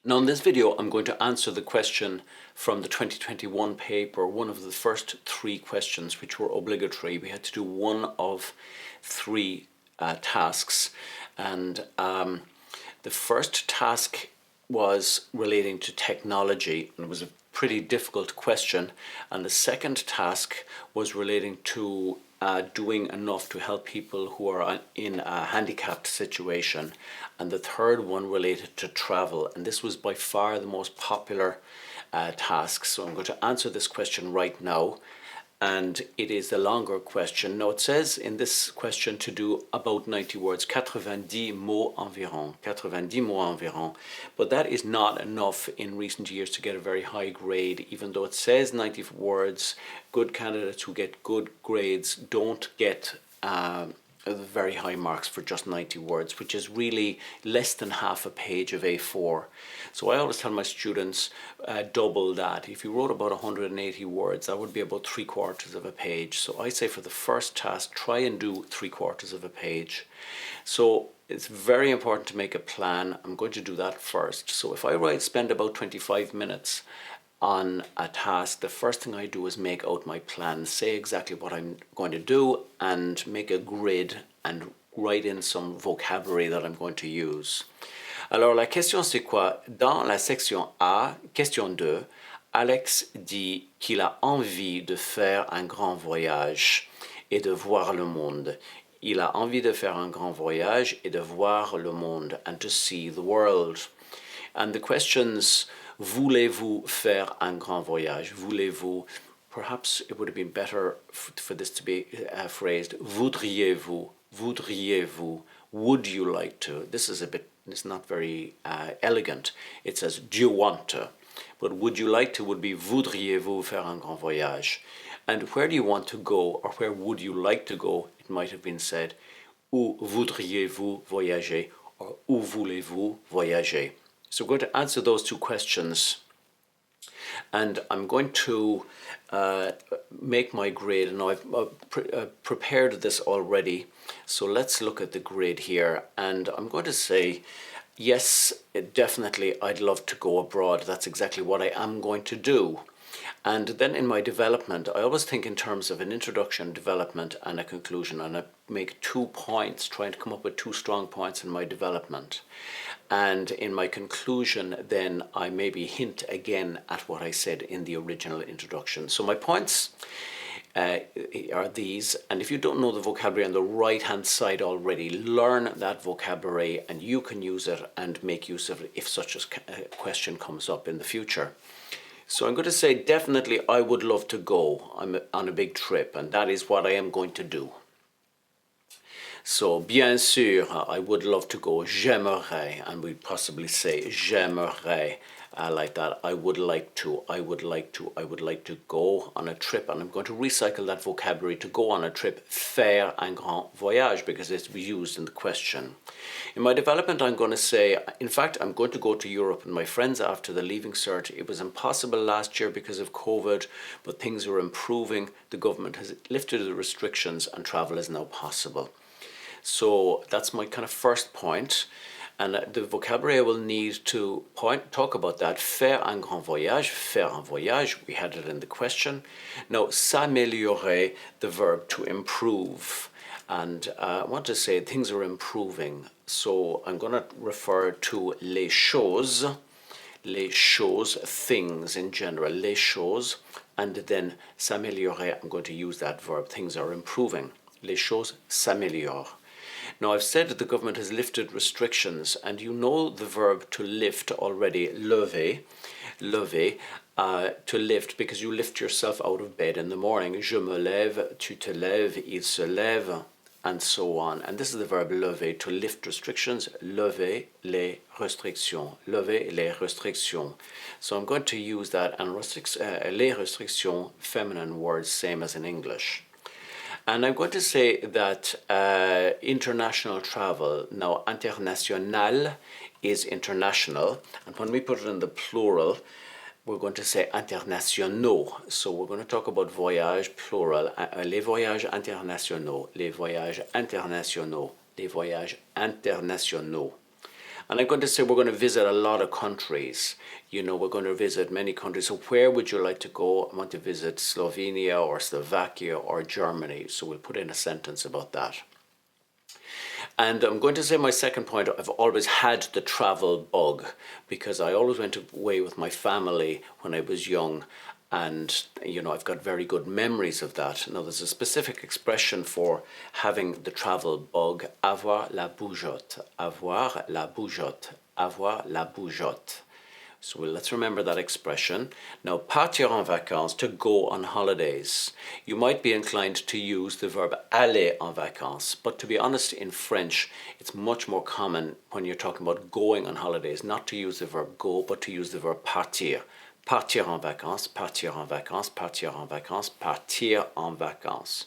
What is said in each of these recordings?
Now in this video I'm going to answer the question from the 2021 paper, one of the first three questions which were obligatory. We had to do one of three tasks, and the first task was relating to technology, and it was a pretty difficult question, and the second task was relating to doing enough to help people who are in a handicapped situation, and the third one related to travel, and this was by far the most popular task. So I'm going to answer this question right now, and it is the longer question. Now it says in this question to do about 90 words, 90 mots environ, 90 mots environ, but that is not enough in recent years to get a very high grade. Even though it says 90 words, good candidates who get good grades don't get very high marks for just 90 words, which is really less than half a page of A4. So I always tell my students double that. If you wrote about 180 words, that would be about 3/4 of a page. So I say for the first task, try and do 3/4 of a page. So it's very important to make a plan. I'm going to do that first. So if I spend about 25 minutes on a task, the first thing I do is make out my plan, say exactly what I'm going to do, and make a grid and write in some vocabulary that I'm going to use. Alors la question c'est quoi? Dans la section A, question 2, Alex dit qu'il a envie de faire un grand voyage et de voir le monde. Il a envie de faire un grand voyage et de voir le monde, and to see the world. And the questions, voulez-vous faire un grand voyage? Voulez-vous? Perhaps it would have been better for this to be phrased, voudriez-vous? Voudriez-vous? Would you like to? This is it's not very elegant. It says, do you want to? But would you like to would be, voudriez-vous faire un grand voyage? And where do you want to go, or where would you like to go? It might have been said, où voudriez-vous voyager? Or où voulez-vous voyager? So we're going to answer those two questions, and I'm going to make my grade. Now I've prepared this already, so let's look at the grid here, and I'm going to say, yes, definitely I'd love to go abroad. That's exactly what I am going to do. And then in my development, I always think in terms of an introduction, development, and a conclusion, and I make 2 points, trying to come up with 2 strong points in my development. And in my conclusion, then I maybe hint again at what I said in the original introduction. So my points are these, and if you don't know the vocabulary on the right hand side already, learn that vocabulary and you can use it and make use of it if such a question comes up in the future. So I'm going to say definitely I would love to go. I'm on a big trip, and that is what I am going to do. So bien sûr, I would love to go. J'aimerais, and we'd possibly say j'aimerais, like that. I would like to, I would like to, I would like to go on a trip, and I'm going to recycle that vocabulary to go on a trip, faire un grand voyage, because it's used in the question. In my development, I'm going to say, in fact, I'm going to go to Europe and my friends after the Leaving Cert. It was impossible last year because of COVID, but things are improving. The government has lifted the restrictions and travel is now possible. So that's my kind of first point. And the vocabulary I will need to talk about that, faire un grand voyage, we had it in the question. Now, s'améliorer, the verb to improve. And I want to say things are improving. So I'm going to refer to les choses, things in general, les choses. And then s'améliorer, I'm going to use that verb, things are improving. Les choses s'améliorent. Now I've said that the government has lifted restrictions, and you know the verb to lift already, lever, to lift, because you lift yourself out of bed in the morning. Je me lève, tu te lèves, il se lève, and so on. And this is the verb lever, to lift restrictions, lever les restrictions, lever les restrictions. So I'm going to use that, and les restrictions, feminine words, same as in English. And I'm going to say that international travel, now international is international, and when we put it in the plural, we're going to say internationaux. So we're going to talk about voyage, plural, les voyages internationaux, les voyages internationaux, les voyages internationaux. And I'm going to say we're going to visit a lot of countries. You know, we're going to visit many countries. So where would you like to go? I want to visit Slovenia or Slovakia or Germany. So we'll put in a sentence about that. And I'm going to say my second point, I've always had the travel bug because I always went away with my family when I was young. And, you know, I've got very good memories of that. Now, there's a specific expression for having the travel bug, avoir la bougeotte, avoir la bougeotte, avoir la bougeotte. So let's remember that expression. Now, partir en vacances, to go on holidays. You might be inclined to use the verb aller en vacances, but to be honest, in French, it's much more common when you're talking about going on holidays, not to use the verb go, but to use the verb partir. Partir en vacances, partir en vacances, partir en vacances, partir en vacances.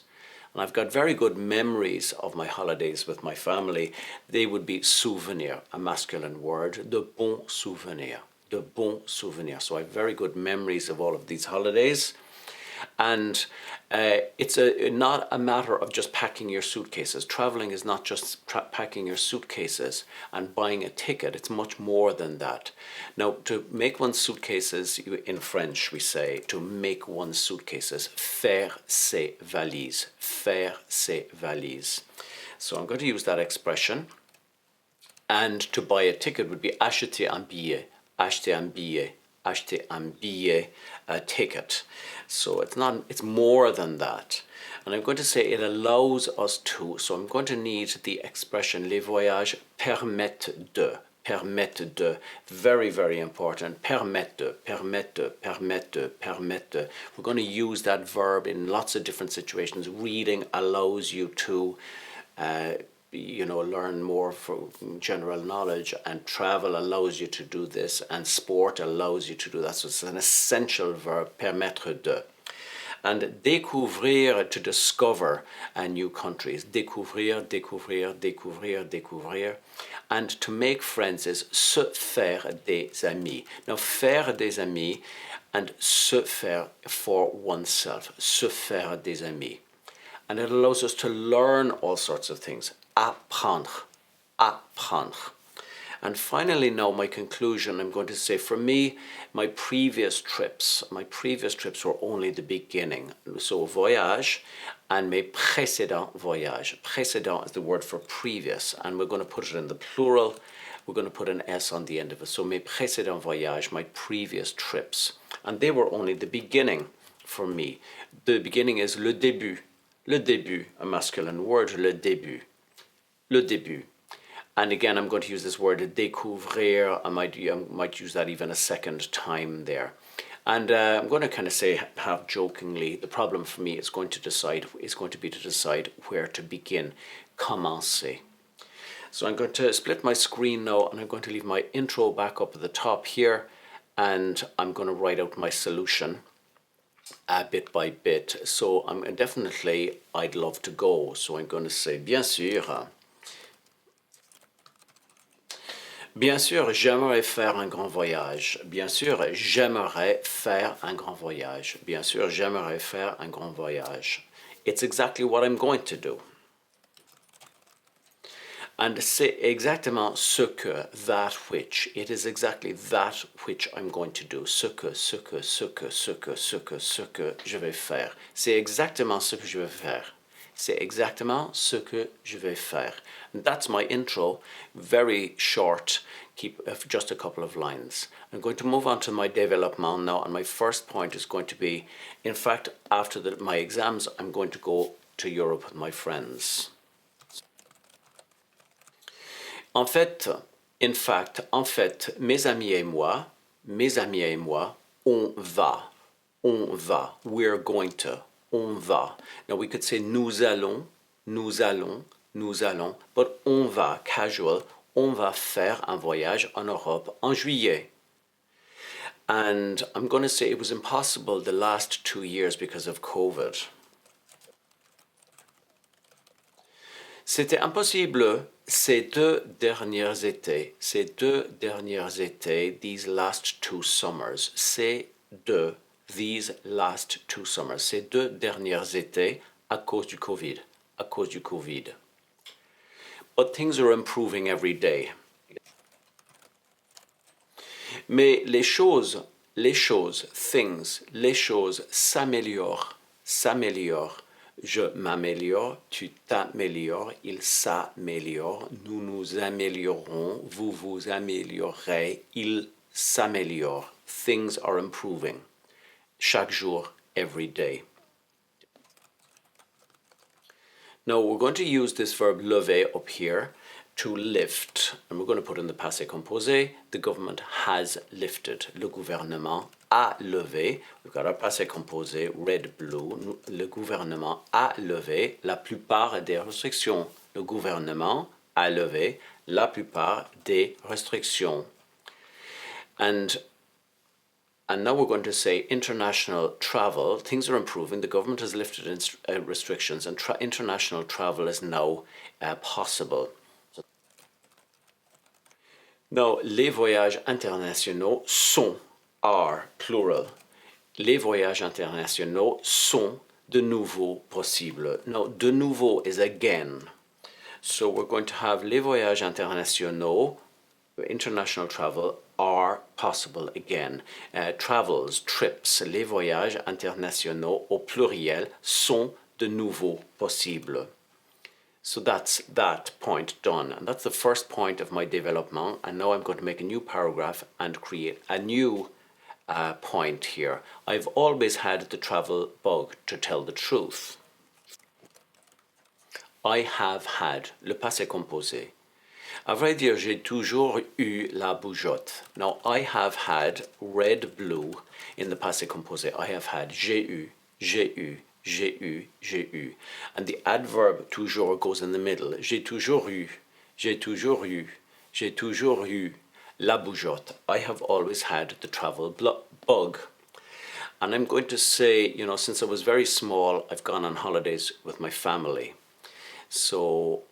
And I've got very good memories of my holidays with my family. They would be souvenir, a masculine word, de bons souvenirs. De bons souvenirs. So I have very good memories of all of these holidays. And it's not a matter of just packing your suitcases. Traveling is not just packing your suitcases and buying a ticket. It's much more than that. Now, to make one's suitcases, in French we say, to make one's suitcases, faire ses valises, faire ses valises. So I'm going to use that expression. And to buy a ticket would be acheter un billet. Acheter un billet, acheter un billet, a ticket. So it's more than that. And I'm going to say it allows us to, so I'm going to need the expression les voyages permettent de, very, very important, permettent de, permettent de, permettent de, permettent de. We're going to use that verb in lots of different situations. Reading allows you to learn more for general knowledge, and travel allows you to do this, and sport allows you to do that. So it's an essential verb, permettre de. And découvrir, to discover new countries. Découvrir, découvrir, découvrir, découvrir. And to make friends is se faire des amis. Now, faire des amis and se faire for oneself. Se faire des amis. And it allows us to learn all sorts of things. Apprendre, apprendre. And finally, now my conclusion, I'm going to say, for me, my previous trips were only the beginning. So voyage and mes précédents voyages. Précédent is the word for previous, and we're going to put it in the plural. We're going to put an S on the end of it. So mes précédents voyages, my previous trips. And they were only the beginning for me. The beginning is le début. Le début, a masculine word, le début. Le début. And again, I'm going to use this word découvrir. I might use that even a second time there. And I'm going to kind of say, half jokingly, the problem for me is going to be to decide where to begin. Commencer. So I'm going to split my screen now, and I'm going to leave my intro back up at the top here, and I'm going to write out my solution. Bit by bit. So I'd love to go. So I'm going to say, bien sûr, j'aimerais faire un grand voyage. Bien sûr, j'aimerais faire un grand voyage. Bien sûr, j'aimerais faire un grand voyage. It's exactly what I'm going to do. And c'est exactement ce que, that which. It is exactly that which I'm going to do. Ce que je vais faire. C'est exactement ce que je vais faire. C'est exactement ce que je vais faire. And that's my intro. Very short. Keep just a couple of lines. I'm going to move on to my développement now, and my first point is going to be, in fact, after my exams, I'm going to go to Europe with my friends. En fait, mes amis et moi, on va, we're going to, on va. Now we could say nous allons, but on va, casual, on va faire un voyage en Europe en juillet. And I'm going to say it was impossible the last 2 years because of COVID. C'était impossible ces deux derniers étés, these last 2 summers, these last 2 summers, ces deux derniers étés à cause du Covid. But things are improving every day. Mais les choses, things, les choses s'améliorent. Je m'améliore, tu t'améliores, il s'améliore, nous nous améliorons, vous vous améliorez, il s'améliore. Things are improving. Chaque jour, every day. Now we're going to use this verb lever up here to lift, and we're going to put in the passé composé. The government has lifted. Le gouvernement a levé. We've got our passé composé, red, blue. Le gouvernement a levé la plupart des restrictions. Le gouvernement a levé la plupart des restrictions. And now we're going to say international travel. Things are improving. The government has lifted restrictions, and international travel is now possible. Now, les voyages internationaux are plural. Les voyages internationaux sont de nouveau possibles. Now, de nouveau is again. So we're going to have les voyages internationaux, international travel, are possible again. Travels, trips, les voyages internationaux au pluriel sont de nouveau possibles. So that's that point done. And that's the first point of my development. And now I'm going to make a new paragraph and create a new point here. I've always had the travel bug, to tell the truth. I have had, le passé composé. À vrai dire, j'ai toujours eu la bougeotte. Now, I have had red, blue in the passé composé. I have had, j'ai eu, j'ai eu, j'ai eu, j'ai eu. And the adverb toujours goes in the middle. J'ai toujours eu, j'ai toujours eu, j'ai toujours eu la bougeotte. I have always had the travel bug. And I'm going to say, you know, since I was very small, I've gone on holidays with my family. So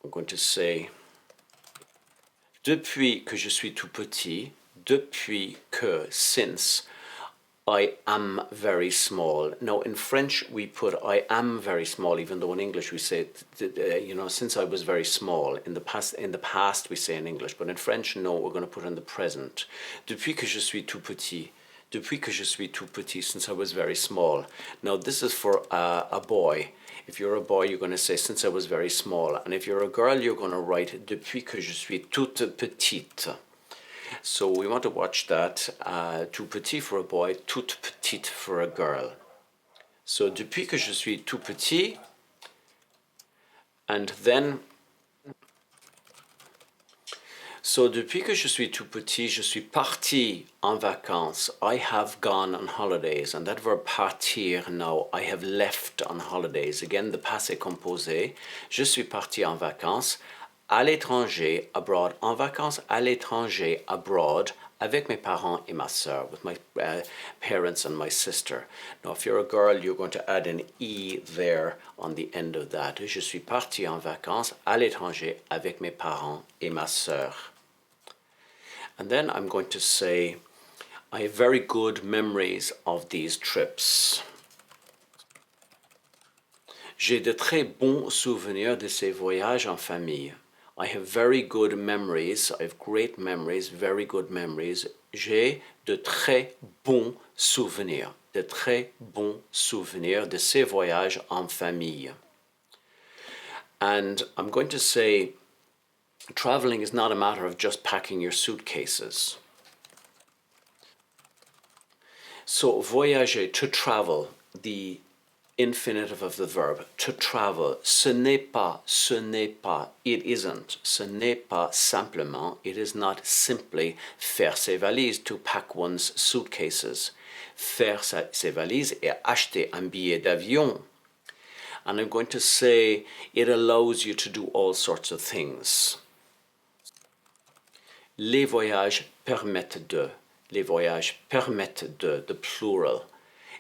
I'm going to say, depuis que je suis tout petit, depuis que, since, I am very small. Now in French we put I am very small, even though in English we say, you know, since I was very small. In the past we say in English, but in French, no, we're going to put in the present. Depuis que je suis tout petit. Depuis que je suis tout petit, since I was very small. Now this is for a boy. If you're a boy, you're going to say, since I was very small. And if you're a girl, you're going to write, depuis que je suis toute petite. So we want to watch that. Tout petit for a boy, toute petite for a girl. So depuis que je suis tout petit, and then, so depuis que je suis tout petit, je suis parti en vacances. I have gone on holidays. And that verb partir now, I have left on holidays. Again, the passé composé. Je suis parti en vacances. À l'étranger, abroad, en vacances à l'étranger, abroad, avec mes parents et ma sœur, with my parents and my sister. Now, if you're a girl, you're going to add an E there on the end of that. Je suis parti en vacances à l'étranger avec mes parents et ma sœur. And then I'm going to say, I have very good memories of these trips. J'ai de très bons souvenirs de ces voyages en famille. I have very good memories. I have great memories, very good memories. J'ai de très bons souvenirs. De très bons souvenirs de ces voyages en famille. And I'm going to say, traveling is not a matter of just packing your suitcases. So voyager, to travel, the infinitive of the verb, to travel, ce n'est pas, it isn't, ce n'est pas simplement, it is not simply faire ses valises, to pack one's suitcases. Faire ses valises et acheter un billet d'avion. And I'm going to say it allows you to do all sorts of things. Les voyages permettent de. Les voyages permettent de, the plural.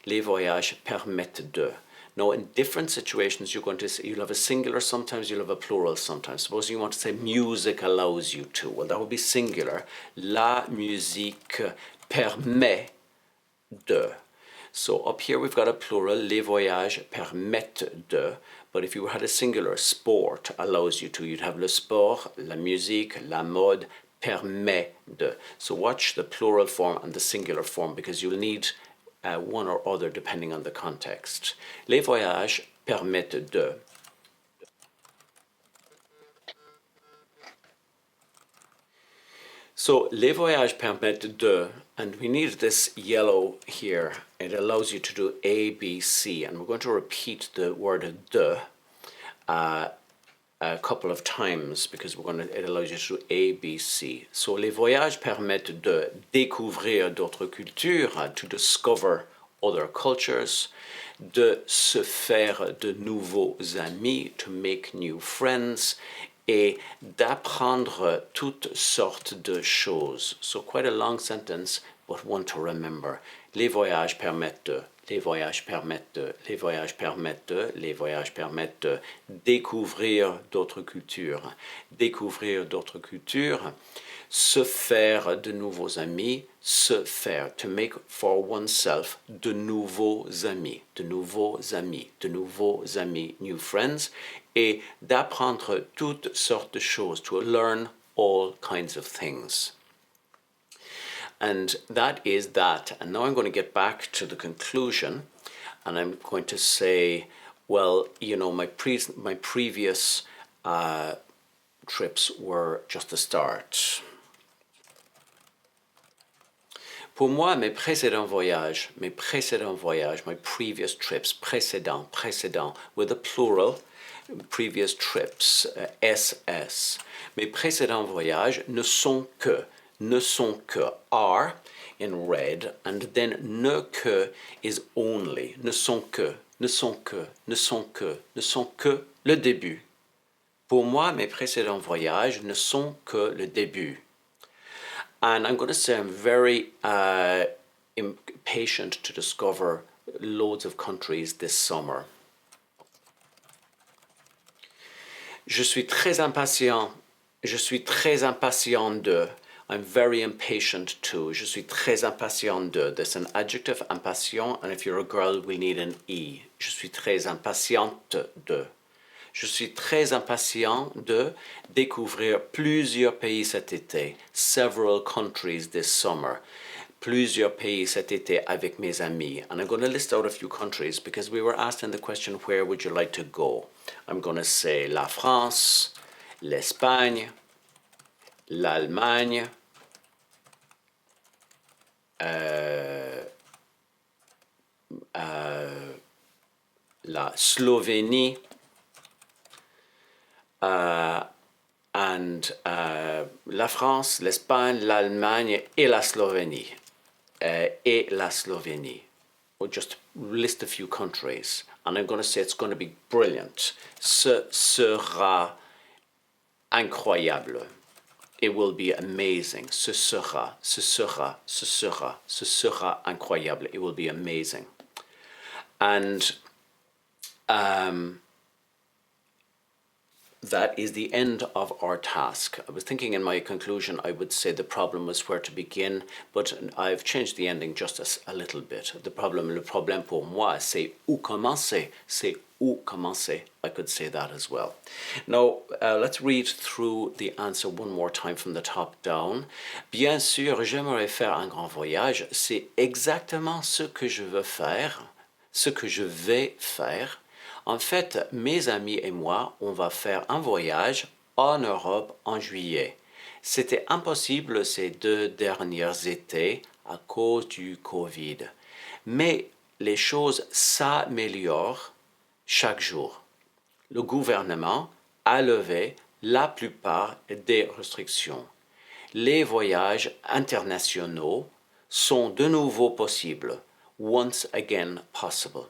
Les voyages permettent de. Now, in different situations, you'll have a singular, sometimes you'll have a plural sometimes. Suppose you want to say music allows you to. Well, that would be singular. La musique permet de. So up here we've got a plural. Les voyages permettent de. But if you had a singular, sport allows you to. You'd have le sport, la musique, la mode permet de. So watch the plural form and the singular form because you'll need one or other depending on the context. Les voyages permettent de. So, les voyages permettent de, and we need this yellow here. It allows you to do A, B, C, and we're going to repeat the word de a couple of times because it allows you to do A, B, C. So, les voyages permettent de découvrir d'autres cultures, to discover other cultures, de se faire de nouveaux amis, to make new friends, et d'apprendre toutes sortes de choses. So quite a long sentence, but one to remember. Les voyages permettent de, les voyages permettent de, les voyages permettent de, les voyages permettent de découvrir d'autres cultures. Découvrir d'autres cultures, se faire de nouveaux amis, se faire, to make for oneself de nouveaux amis, de nouveaux amis, de nouveaux amis, new friends, et d'apprendre toutes sortes de choses, to learn all kinds of things. And that is that. And now I'm going to get back to the conclusion, and I'm going to say, well, you know, my previous trips were just the start. Pour moi, mes précédents voyages, my previous trips, précédent, with a plural, previous trips, SS. Mes précédents voyages ne sont que, are in red, and then ne que is only, ne sont que, le début. Pour moi, mes précédents voyages ne sont que le début. And I'm going to say I'm very impatient to discover loads of countries this summer. Je suis très impatient de. I'm very impatient to. Je suis très impatient de. There's an adjective, impatient, and if you're a girl, we need an E. Je suis très impatiente de. Je suis très impatient de découvrir plusieurs pays cet été. Several countries this summer. Plusieurs pays cet été avec mes amis. And I'm going to list out a few countries because we were asked in the question, where would you like to go? I'm going to say la France, l'Espagne, l'Allemagne, la Slovénie, and la France, l'Espagne, l'Allemagne et la Slovénie. Or just list a few countries. And I'm going to say it's going to be brilliant. Ce sera incroyable. It will be amazing. Ce sera incroyable. It will be amazing. And that is the end of our task. I was thinking in my conclusion I would say the problem was where to begin, but I've changed the ending just a little bit. Le problème pour moi, c'est où commencer. I could say that as well. Now, let's read through the answer one more time from the top down. Bien sûr, j'aimerais faire un grand voyage. C'est exactement ce que je veux faire, ce que je vais faire. En fait, mes amis et moi, on va faire un voyage en Europe en juillet. C'était impossible ces 2 derniers étés à cause du Covid. Mais les choses s'améliorent chaque jour. Le gouvernement a levé la plupart des restrictions. Les voyages internationaux sont de nouveau possibles. Once again possible.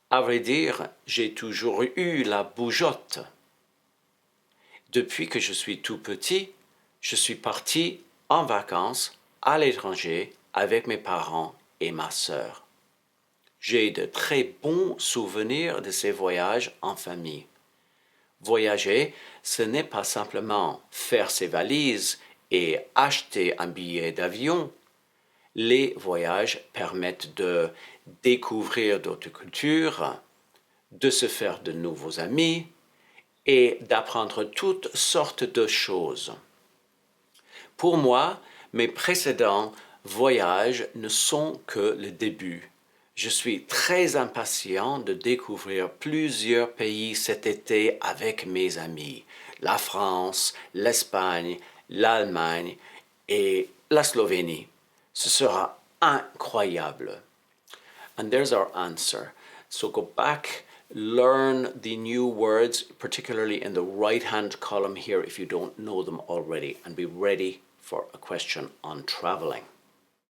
À vrai dire, j'ai toujours eu la bougeotte. Depuis que je suis tout petit, je suis parti en vacances à l'étranger avec mes parents et ma sœur. J'ai de très bons souvenirs de ces voyages en famille. Voyager, ce n'est pas simplement faire ses valises et acheter un billet d'avion. Les voyages permettent de découvrir d'autres cultures, de se faire de nouveaux amis et d'apprendre toutes sortes de choses. Pour moi, mes précédents voyages ne sont que le début. Je suis très impatient de découvrir plusieurs pays cet été avec mes amis. La France, l'Espagne, l'Allemagne et la Slovénie. Ce sera incroyable. And there's our answer. So go back, learn the new words, particularly in the right-hand column here if you don't know them already, and be ready for a question on traveling.